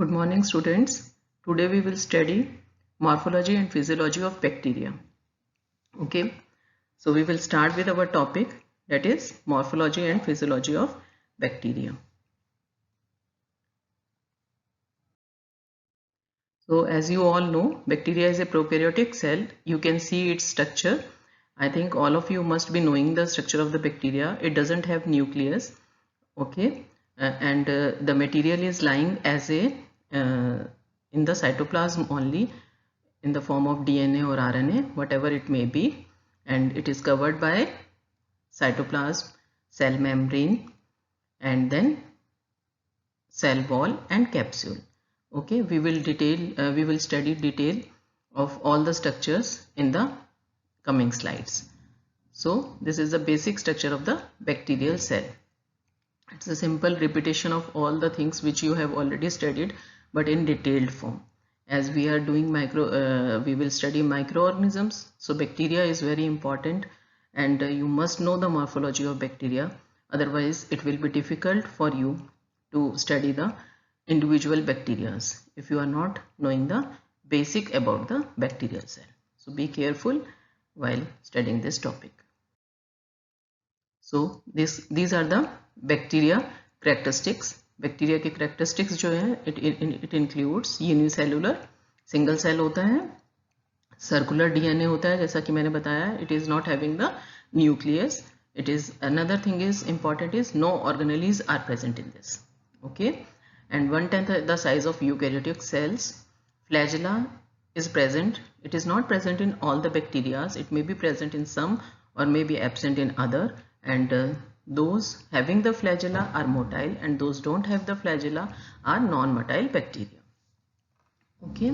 Good morning, students. Today we will study morphology and physiology of bacteria. Okay, so we will start with our topic, that is morphology and physiology of bacteria. So as you all know, bacteria is a prokaryotic cell. You can see its structure. I think all of you must be knowing the structure of the bacteria. It doesn't have nucleus. Okay, and the material is lying as a in the cytoplasm only, in the form of DNA or RNA, whatever it may be, and it is covered by cytoplasm, cell membrane, and then cell wall and capsule. Okay, we will study detail of all the structures in the coming slides. So this is the basic structure of the bacterial cell. It's a simple repetition of all the things which you have already studied, but in detailed form. As we are doing we will study microorganisms. So bacteria is very important, and you must know the morphology of bacteria. Otherwise, it will be difficult for you to study the individual bacteria if you are not knowing the basic about the bacterial cell. So be careful while studying this topic. So these are the bacteria characteristics. Bacteria के characteristics जो है it includes unicellular, single cell होता है, circular DNA होता है जैसा कि मैंने बताया, it is not having the nucleus. It is another thing is important is no organelles are present in this. Okay, and 1/10 the size of eukaryotic cells. Flagella is present. It is not present in all the bacteria. It may be present in some or may be absent in other, and those having the flagella are motile, and those don't have the flagella are non-motile bacteria. Okay,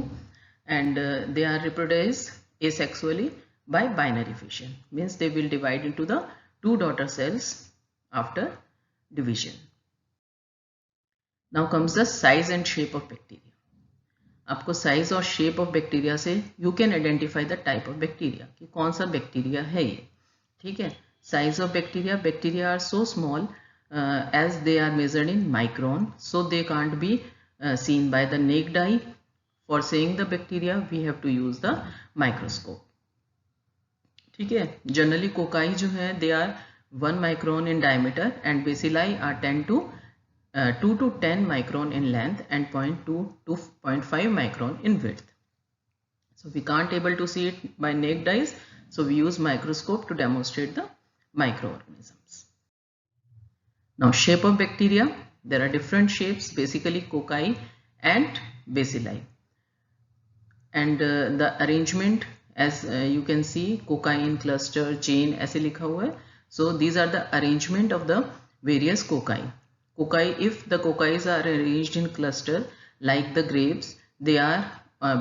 and they are reproduced asexually by binary fission, means they will divide into the two daughter cells after division. Now comes the size and shape of bacteria. आपको size और shape of bacteria से you can identify the type of bacteria कि कौन सा bacteria है ये. ठीक है, size of bacteria are so small as they are measured in micron, so they can't be seen by the naked eye. For seeing the bacteria we have to use the microscope. ठीक है, generally cocci जो है they are 1 micron in diameter and bacilli are 2 to 10 micron in length and 0.2 to 0.5 micron in width. So we can't able to see it by naked eyes, so we use microscope to demonstrate the microorganisms. Now shape of bacteria, there are different shapes, basically cocci and bacilli, and the arrangement as you can see, cocci in cluster, chain ऐसे लिखा हुआ है. So these are the arrangement of the various cocci. Cocci, if the cocci are arranged in cluster like the grapes, they are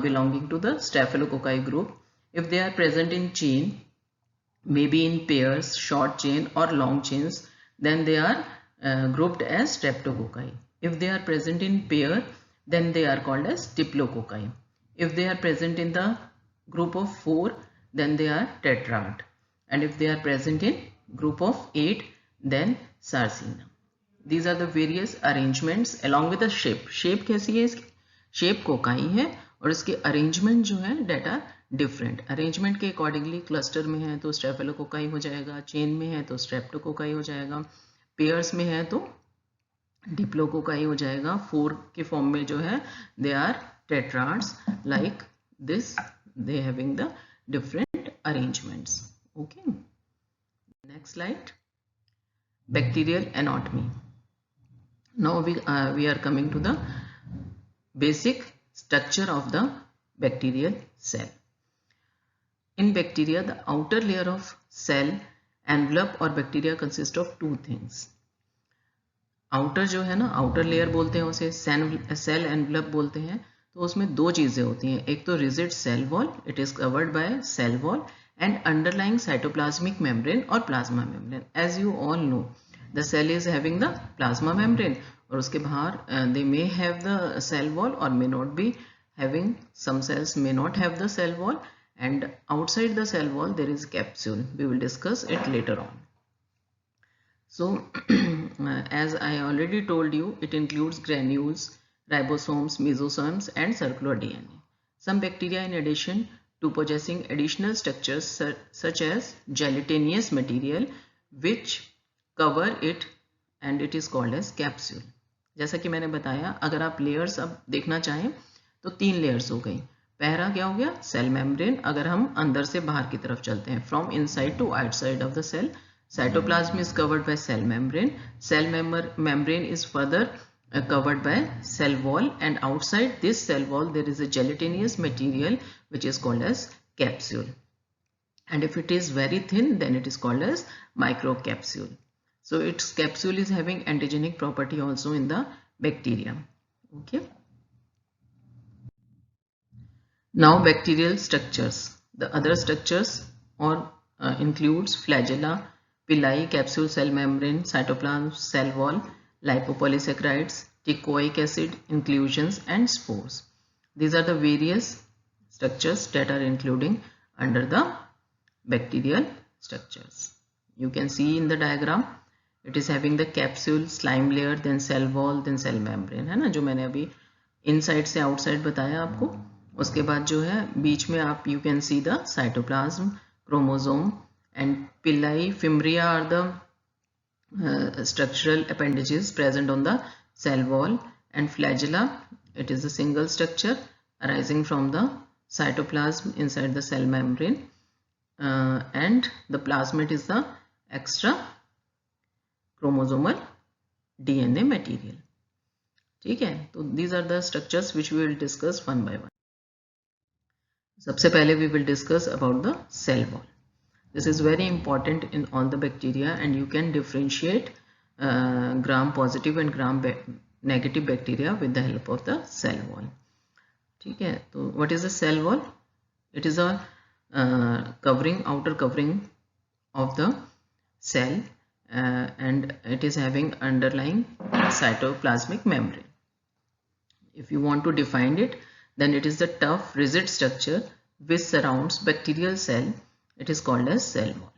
belonging to the Staphylococci group. If they are present in chain, maybe in pairs, short chain or long chains, then they are grouped as Streptococci. If they are present in pair, then they are called as Diplococci. If they are present in the group of 4, then they are tetrad, and if they are present in group of 8, then Sarcina. These are the various arrangements along with the shape. Shape कैसी है इसकी? Shape cocci है और इसके arrangement जो है that are different. Arrangement के accordingly cluster में है तो Staphylococci हो जाएगा, chain में है तो Streptococci हो जाएगा, pairs में है तो Diplococci हो जाएगा, 4 के form में जो है they are tetrads like this. They having the different arrangements. Okay. Next slide. Bacterial anatomy. Now we are coming to the basic structure of the bacterial cell. In bacteria, the outer layer of cell envelope or bacteria consists of two things. Outer जो है ना, outer layer बोलते हैं उसे, cell envelope बोलते हैं. तो उसमें दो चीजें होती हैं. एक तो rigid cell wall, it is covered by cell wall, and underlying cytoplasmic membrane or plasma membrane. As you all know, the cell is having the plasma membrane, और उसके बाहर they may have the cell wall or may not be having. Some cells may not have the cell wall, and outside the cell wall there is capsule. We will discuss it later on. So as I already told you, it includes granules, ribosomes, mesosomes, and circular DNA. Some bacteria, in addition to possessing additional structures such as gelatinous material which cover it, and it is called as capsule. जैसा कि मैंने बताया, अगर आप layers अब देखना चाहें तो 3 लेयर्स हो गई. पहला क्या हो गया? Cell membrane. अगर हम अंदर से बाहर की तरफ चलते हैं, from inside to outside of the cell, cytoplasm is covered by cell membrane. Cell membrane is further covered by cell wall, and outside this cell wall there is a gelatinous material which is called as capsule, and if it is very thin then it is called as microcapsule. So its capsule is having antigenic property also in the bacteria. Okay. Now bacterial structures. The other structures or includes flagella, villi, capsule, cell membrane, cytoplasm, cell wall, lipopolysaccharides, teichoic acid, inclusions, and spores. These are the various structures that are including under the bacterial structures. You can see in the diagram, it is having the capsule, slime layer, then cell wall, then cell membrane, है ना, जो मैंने अभी inside से outside बताया आपको. उसके बाद जो है बीच में आप you can see the cytoplasm, chromosome, and villi, fimbria are the structural appendages present on the cell wall, and flagella, it is a single structure arising from the cytoplasm inside the cell membrane, and the plasmid is the extra chromosomal DNA material. ठीक है, तो these are the structures which we will discuss one by one. सबसे पहले we will discuss about the cell wall. This is very important in all the bacteria, and you can differentiate gram positive and gram negative bacteria with the help of the cell wall. ठीक है, तो what is the cell wall? It is a covering, outer covering of the cell, and it is having underlying cytoplasmic membrane. If you want to define it, then it is the tough rigid structure which surrounds bacterial cell. It is called as cell wall.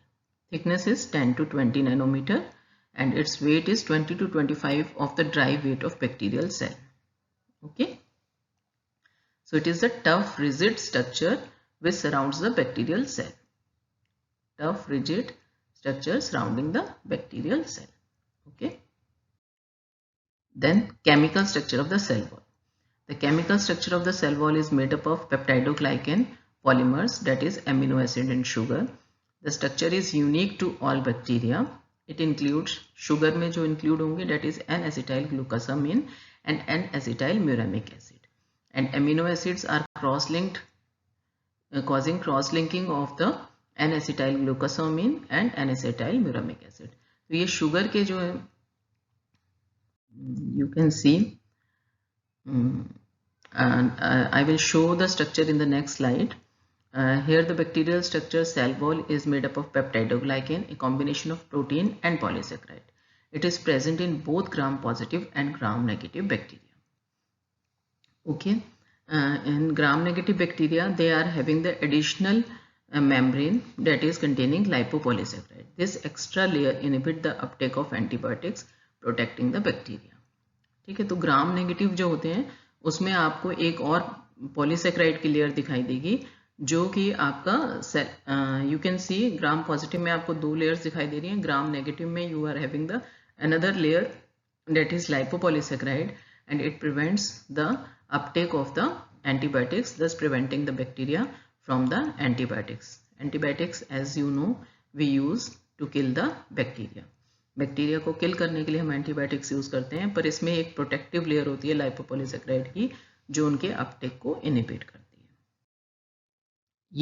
Thickness is 10 to 20 nanometer, and its weight is 20 to 25 of the dry weight of bacterial cell. Okay, so it is the tough rigid structure which surrounds the bacterial cell. Tough rigid structure surrounding the bacterial cell. Okay, then chemical structure of the cell wall. The chemical structure of the cell wall is made up of peptidoglycan polymers, that is amino acid and sugar. The structure is unique to all bacteria. It includes sugar में जो include होंगे, that is N-acetyl glucosamine and N-acetyl muramic acid, and amino acids are cross-linked, causing cross-linking of the N-acetyl glucosamine and N-acetyl muramic acid. तो ये sugar के जो है, you can see, and I will show the structure in the next slide. Here the bacterial structure cell wall is made up of peptidoglycan, a combination of protein and polysaccharide. It is present in both gram positive and gram negative bacteria. Okay, in gram negative bacteria they are having the additional membrane that is containing lipopolysaccharide. This extra layer inhibit the uptake of antibiotics, protecting the bacteria. ठीक है, तो gram negative जो होते हैं उसमें आपको एक और पॉलीसेक्राइड की लेयर दिखाई देगी, जो कि आपका you can see gram positive में आपको 2 लेयर्स दिखाई दे रही हैं. ग्राम नेगेटिव में you are having the another layer that is lipopolysaccharide, and it prevents the uptake of the antibiotics, thus preventing the bacteria from the antibiotics. Antibiotics, as you know, we use to kill the bacteria. Bacteria को किल करने के लिए हम antibiotics use करते हैं, पर इसमें एक प्रोटेक्टिव लेयर होती है लाइपोपॉलीसैकेराइड की, जो उनके अपटेक को इनहिबिट करती है.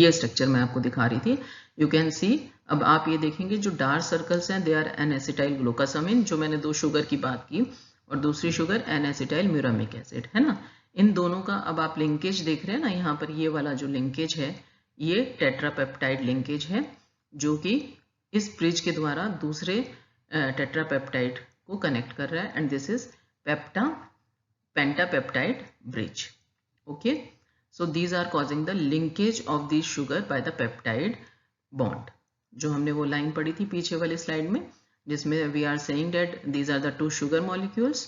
ये स्ट्रक्चर मैं आपको दिखा रही थी. यू कैन सी, अब आप ये देखेंगे जो डार्क सर्कल्स हैं दे आर N-acetyl glucosamine, जो मैंने 2 शुगर की बात की, और दूसरी शुगर N-acetyl muramic acid है ना. इन दोनों का अब आप लिंकेज देख रहे हैं ना, यहाँ पर ये वाला जो लिंकेज है ये टेट्रापेप्टाइड लिंकेज है, जो कि इस ब्रिज के द्वारा दूसरे टेट्रापेप्टाइड को कनेक्ट कर रहा है, and this is pentapeptide bridge. Okay, so these are causing the linkage of this sugar by the peptide bond. जो हमने वो लाइन पढ़ी थी पीछे वाली स्लाइड में, जिसमें we are saying that these are the 2 sugar molecules,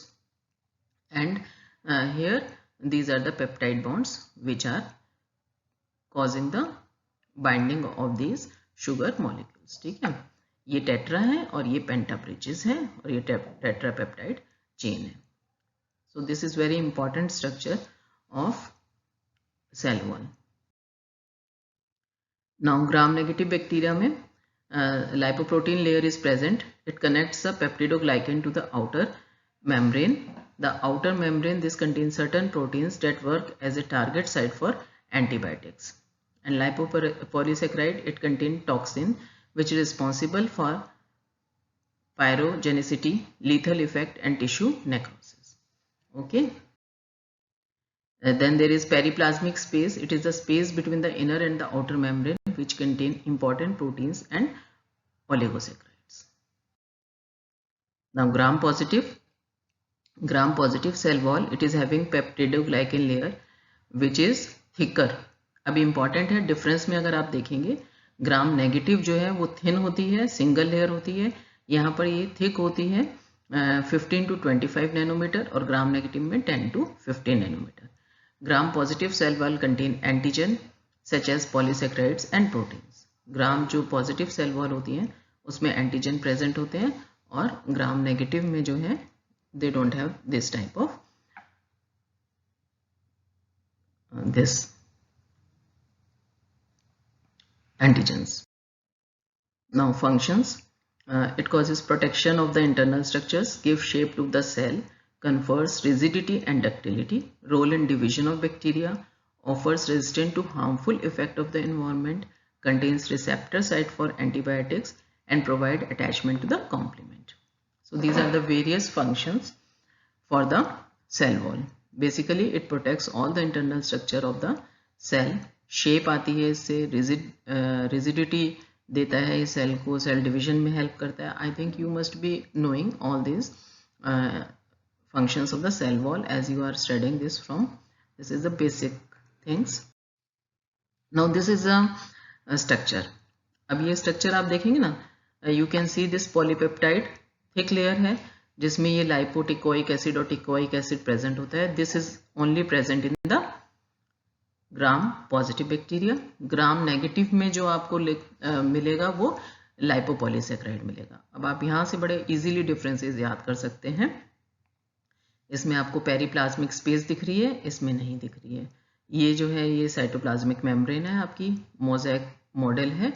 and here these are the peptide bonds which are causing the binding of these sugar molecules. ठीक है, ये टेट्रा है और ये पेंटा ब्रिजेस है और ये टेट्रा पेप्टाइड चेन है. So this is very important structure of cell wall. Now gram negative bacteria में lipoprotein layer is present. It connects the peptidoglycan to the outer membrane. The outer membrane, this contains certain proteins that work as a target site for antibiotics. And lipopolysaccharide, it contains toxin which is responsible for pyrogenicity, lethal effect and tissue necrosis. Okay. Then there is periplasmic space. It is the space between the inner and the outer membrane which contain important proteins and oligosaccharides. Now gram positive cell wall, it is having peptidoglycan layer which is thicker. अभी important है, difference में अगर आप देखेंगे gram negative जो है वो thin होती है, सिंगल लेयर होती है, यहाँ पर ये थिक होती है 15 to 25 नैनोमीटर और ग्राम नेगेटिव में 10 to 15 nanometre. Gram positive cell wall contain antigen such as polysaccharides and proteins. Gram जो पॉजिटिव सेल वॉल होती है उसमें एंटीजन प्रेजेंट होते हैं और ग्राम नेगेटिव में जो है they don't have this type of this antigens. Now functions, it causes protection of the internal structures, gives shape to the cell, confers rigidity and ductility, role in division of bacteria, offers resistance to harmful effect of the environment, contains receptor site for antibiotics and provide attachment to the complement. So these are the various functions for the cell wall. Basically it protects all the internal structure of the cell. Shape आती है इससे, rigidity देता है इस cell को, cell division में help करता है. I think you must be knowing all these functions of the cell wall as you are studying this from. This is the basic things. Now this is a structure. अब ये structure आप देखेंगे ना, you can see this polypeptide thick layer है जिसमें ये लाइपोटिकोइक acid और teichoic acid present होता है. This is only present in the gram positive bacteria. Gram negative में जो आपको मिलेगा वो लाइपोपॉलीसैकेराइड मिलेगा. अब आप यहाँ से बड़े इजीली डिफरेंसेस याद कर सकते हैं. इसमें आपको पेरिप्लाज्मिक स्पेस दिख रही है, इसमें नहीं दिख रही है. ये जो है ये साइटोप्लाज्मिक मेम्ब्रेन है, आपकी मोज़ेक मॉडल है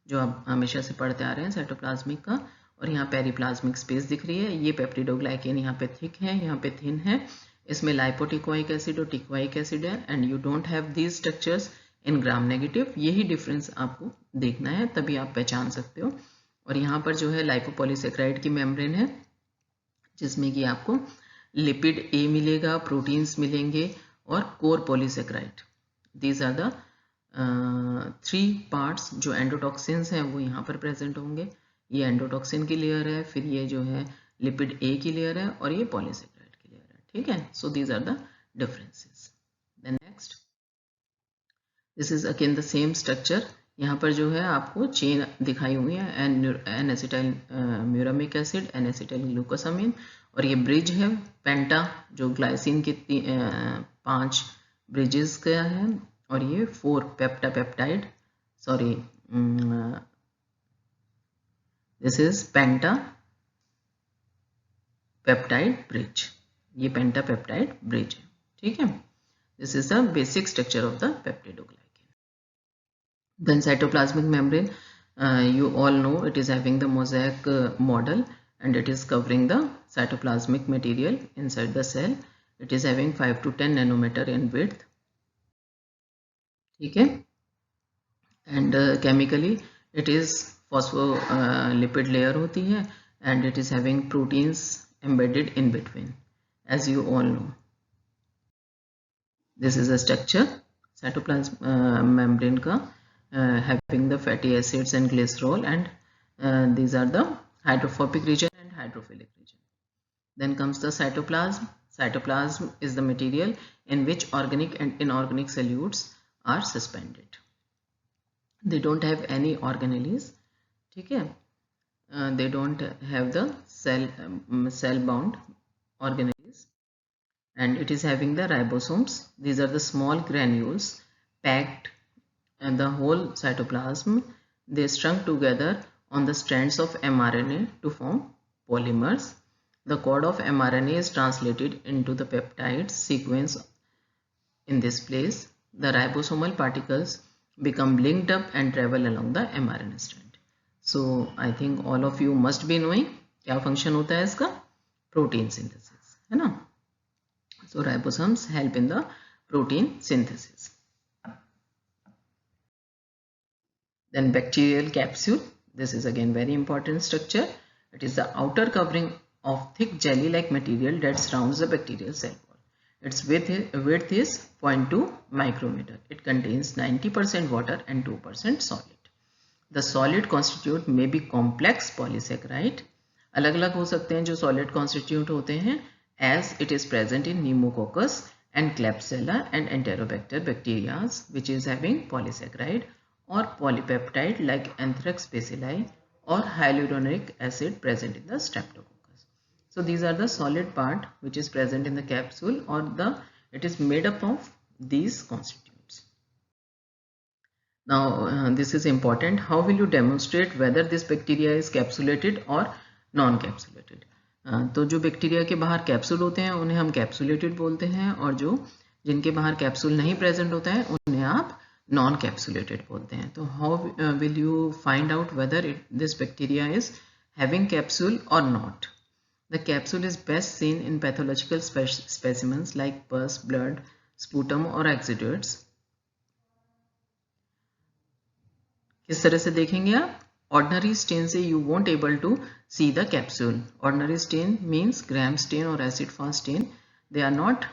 जो आप हमेशा से पढ़ते आ रहे हैं साइटोप्लाज्मिक का. और यहाँ पेरिप्लाज्मिक स्पेस दिख रही है. ये पेप्टिडोग्लाइकेन यहाँ पे थिक है, यहाँ पे थिन है. इसमें लाइपोटिकोइक एसिड और टिकोइक एसिड है and you don't have these structures in gram negative. यही डिफरेंस आपको देखना है, तभी आप पहचान सकते हो. और यहाँ पर जो है लाइपोपॉलीसैकेराइड की मेम्ब्रेन है जिसमें कि आपको लिपिड ए मिलेगा, प्रोटीन्स मिलेंगे और core polysaccharide. These are the 3 parts. जो एंडोटॉक्सिन्स हैं वो यहाँ पर प्रेजेंट होंगे. ये एंडोटॉक्सिन की लेयर है, फिर ये जो है लिपिड ए की लेयर है और ये पॉलीसैकेराइड की लेयर है. ठीक है, so these are the differences. Then next, this is again the same structure. यहाँ पर जो है आपको चेन दिखाई हुई है, N acetyl muramic acid, N acetyl glucosamine, और ये ब्रिज है पेंटा जो ग्लाइसिन के 5 ब्रिजेस का है, और ये 4 pentapeptide, sorry this is penta peptide bridge. ये पेंटा पेप्टाइड ब्रिज है. ठीक है, this is the basic structure of the peptidoglycan. Then cytoplasmic membrane, you all know it is having the mosaic model and it is covering the cytoplasmic material inside the cell. It is having 5 to 10 nanometer in width. ठीक है, and chemically it is phospholipid layer होती है and it is having proteins embedded in between, as you all know. This is a structure cytoplasm membrane का, having the fatty acids and glycerol, and these are the hydrophobic region and hydrophilic region. Then comes the cytoplasm. Cytoplasm is the material in which organic and inorganic solutes are suspended. They don't have any organelles. ठीक है, they don't have the cell bound organelles, and it is having the ribosomes. These are the small granules packed and the whole cytoplasm. They strung together on the strands of mRNA to form polymers. The code of mRNA is translated into the peptide sequence in this place. The ribosomal particles become linked up and travel along the mRNA strand. So I think all of you must be knowing क्या function होता है इसका, protein synthesis, है ना. So ribosomes help in the protein synthesis. Then bacterial capsule. This is again very important structure. It is the outer covering of thick jelly-like material that surrounds the bacterial cell wall. Its width is 0.2 micrometer. It contains 90% water and 2% solid. The solid constitute may be complex polysaccharide. अलग अलग हो सकते हैं जो solid constitute होते हैं, as it is present in Pneumococcus and Klebsiella and Enterobacter bacteria, which is having polysaccharide or polypeptide like Anthrax bacilli or hyaluronic acid present in the Streptococcus. So these are the solid part which is present in the capsule, or it is made up of these constituents. Now this is important. How will you demonstrate whether this bacteria is capsulated or non-capsulated? तो जो bacteria के बाहर capsule होते हैं उन्हें हम capsulated बोलते हैं, और जो जिनके बाहर कैप्सूल नहीं प्रेजेंट होता है उन्हें आप नॉन कैप्सुलेटेड बोलते हैं. तो how will you find out whether this bacteria is having capsule और not? The capsule is best seen in pathological specimens like pus, blood, sputum और एक्सिड्यूट्स. किस तरह से देखेंगे आप? Ordinary stain से you won't able to see the capsule. Ordinary stain means gram stain or acid fast stain. They are not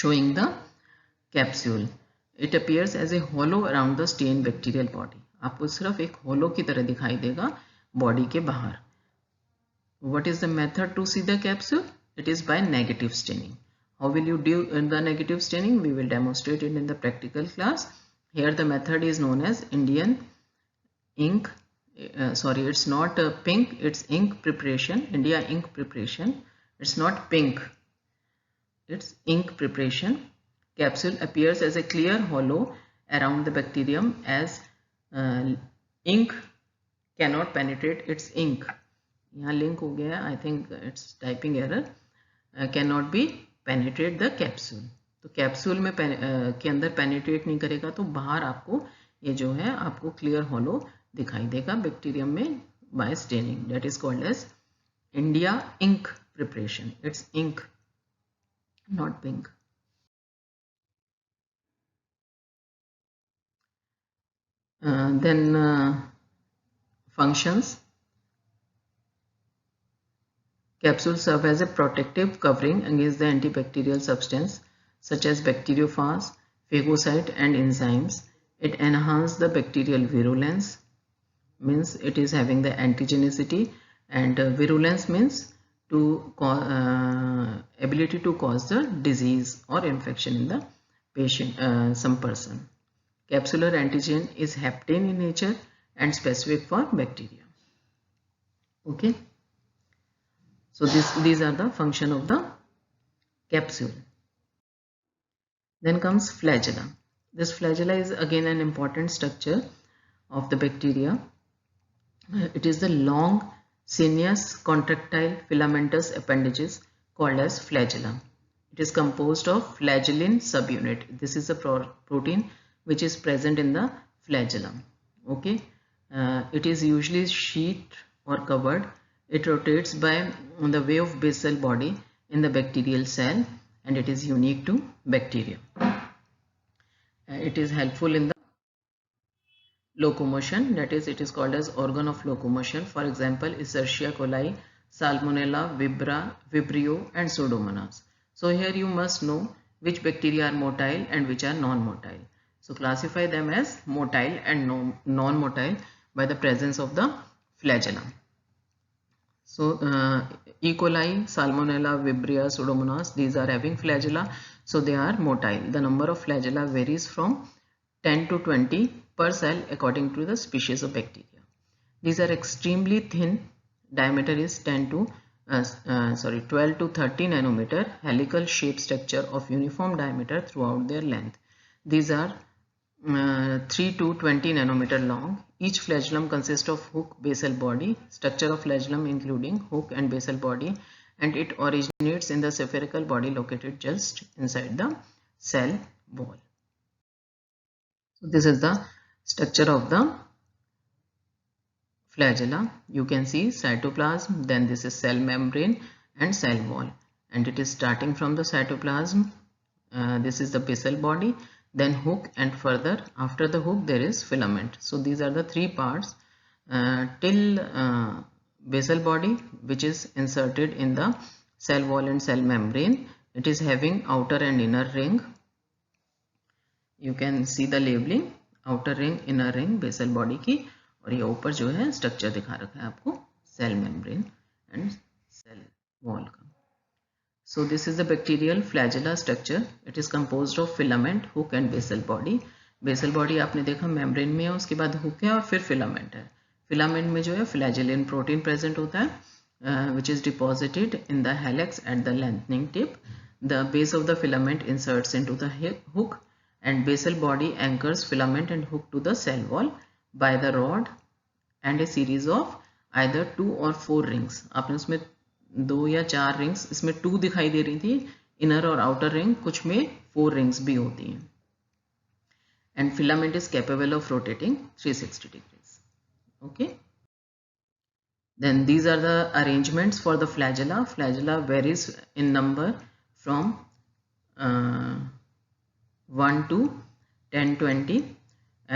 showing the capsule. It appears as a hollow around the stained bacterial body. आपको सिर्फ एक hollow की तरह दिखाई देगा body के बाहर. What is the method to see the capsule? It is by negative staining. How will you do the negative staining? We will demonstrate it in the practical class. Here the method is known as Indian ink. Sorry, it's not pink, it's ink preparation. India ink preparation. It's not pink, it's ink preparation. Capsule appears as a clear hollow around the bacterium as ink cannot penetrate its ink. यहाँ link हो गया, I think it's typing error. Cannot be penetrate the capsule. तो capsule में के अंदर penetrate नहीं करेगा, तो बाहर आपको ये जो है आपको क्लियर होलो दिखाई देगा बैक्टीरियम में by staining. That is called as India ink preparation. It's ink, not pink. Then functions. Capsules serve as a protective covering against the antibacterial substance such as bacteriophage, phagocyte and enzymes. It enhances the bacterial virulence, means it is having the antigenicity, and virulence means to ability to cause the disease or infection in the patient, some person. Capsular antigen is hapten in nature and specific for bacteria. Okay, so these are the function of the capsule. Then comes flagella. This flagella is again an important structure of the bacteria. It is the long, sinuous, contractile, filamentous appendages called as flagella. It is composed of flagellin subunit. This is a protein which is present in the flagellum. Okay, it is usually sheet or covered. It rotates by the way of basal body in the bacterial cell, and it is unique to bacteria. It is helpful in the locomotion, that is it is called as organ of locomotion. For example, Escherichia coli, Salmonella, Vibrio and Pseudomonas. So here you must know which bacteria are motile and which are non-motile. So classify them as motile and non-motile by the presence of the flagellum. So E. coli, Salmonella, Vibrio, Pseudomonas, these are having flagella, so they are motile. The number of flagella varies from 10 to 20 per cell according to the species of bacteria. These are extremely thin, diameter is 10 to 12 to 30 nanometer helical shape structure of uniform diameter throughout their length. These are 3 to 20 nanometer long. Each flagellum consists of hook basal body, structure of flagellum including hook and basal body, and it originates in the spherical body located just inside the cell wall. So this is the structure of the flagella. You can see cytoplasm, then this is cell membrane and cell wall, and it is starting from the cytoplasm. This is the basal body, then hook, and further after the hook there is filament. So these are the three parts till basal body, which is inserted in the cell wall and cell membrane. It is having outer and inner ring. You can see the labeling, outer ring, inner ring, basal body की, और ये ऊपर जो है structure दिखा रखा है आपको cell membrane and cell wall का. So this is the bacterial flagella structure. It is composed of filament, hook and basal body. Basal body आपने देखा मेम्ब्रेन में है, उसके बाद हुक है और फिर फिलामेंट है. फिलामेंट में जो है फ्लैजेलिन प्रोटीन प्रेजेंट होता है, which is deposited in the helix at the lengthening tip. The base of the filament inserts into the hook, and basal body anchors filament and hook to the cell wall by the rod and a series of either 2 or 4 rings. आपने उसमें 2 या 4 rings, इसमें 2 दिखाई दे रही थी, inner और outer ring, कुछ में 4 रिंग्स भी होती हैं. And filament is capable of rotating 360 degrees. Okay. Then these are the arrangements for the flagella. Flagella varies in number from 1 to 10, 20.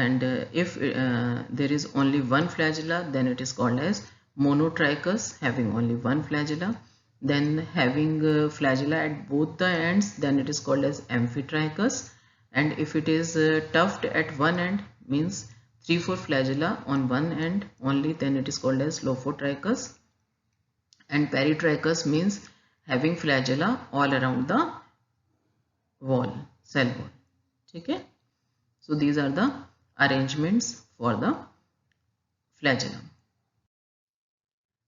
And if there is only one flagella, then it is called as monotrichous, having only one flagella. Then having flagella at both the ends, then it is called as amphitrichous. And if it is tufted at one end, means 3-4 flagella on one end only, then it is called as lophotrichous. And peritrichous means having flagella all around the wall, cell wall. Okay. So these are the arrangements for the flagella.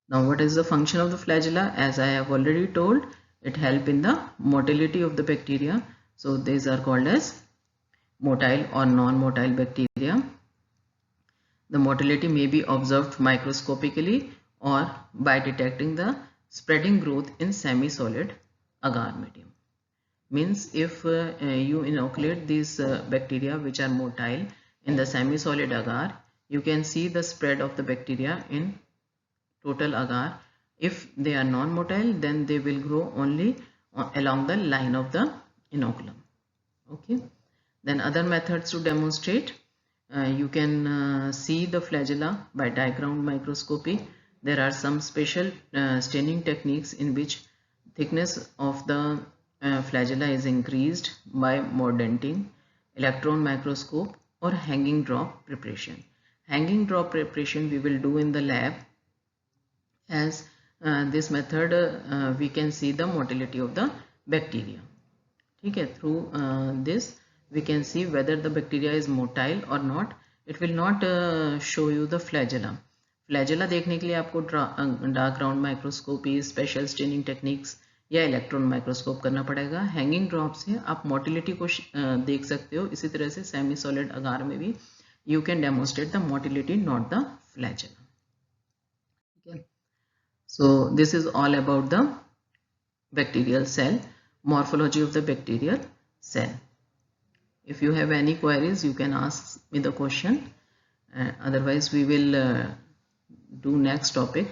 Now what is the function of the flagella? As I have already told, it helps in the motility of the bacteria. So these are called as motile or non-motile bacteria. The motility may be observed microscopically or by detecting the spreading growth in semi-solid agar medium. Means if you inoculate these bacteria which are motile in the semi-solid agar, you can see the spread of the bacteria in total agar. If they are non-motile, then they will grow only along the line of the inoculum. Okay. Then other methods to demonstrate, you can see the flagella by diagram microscopy. There are some special staining techniques in which thickness of the flagella is increased by mordanting, electron microscope, or hanging drop preparation. Hanging drop preparation we will do in the lab. As this method we can see the motility of the bacteria. Okay, through this we can see whether the bacteria is motile or not. It will not show you the flagella. Flagella देखने के लिए आपको dark ground microscopy, special staining techniques या electron microscope करना पड़ेगा. Hanging drop से आप motility को देख सकते हो. इसी तरह से सेमी सॉलिड अगार में भी you can demonstrate the motility, not the flagella. So this is all about the bacterial cell, morphology of the bacterial cell. If you have any queries, you can ask me the question. Otherwise we will do next topic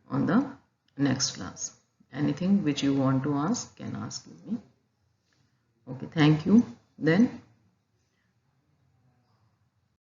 on the next class. Anything which you want to ask, can ask me. Okay, thank you. Then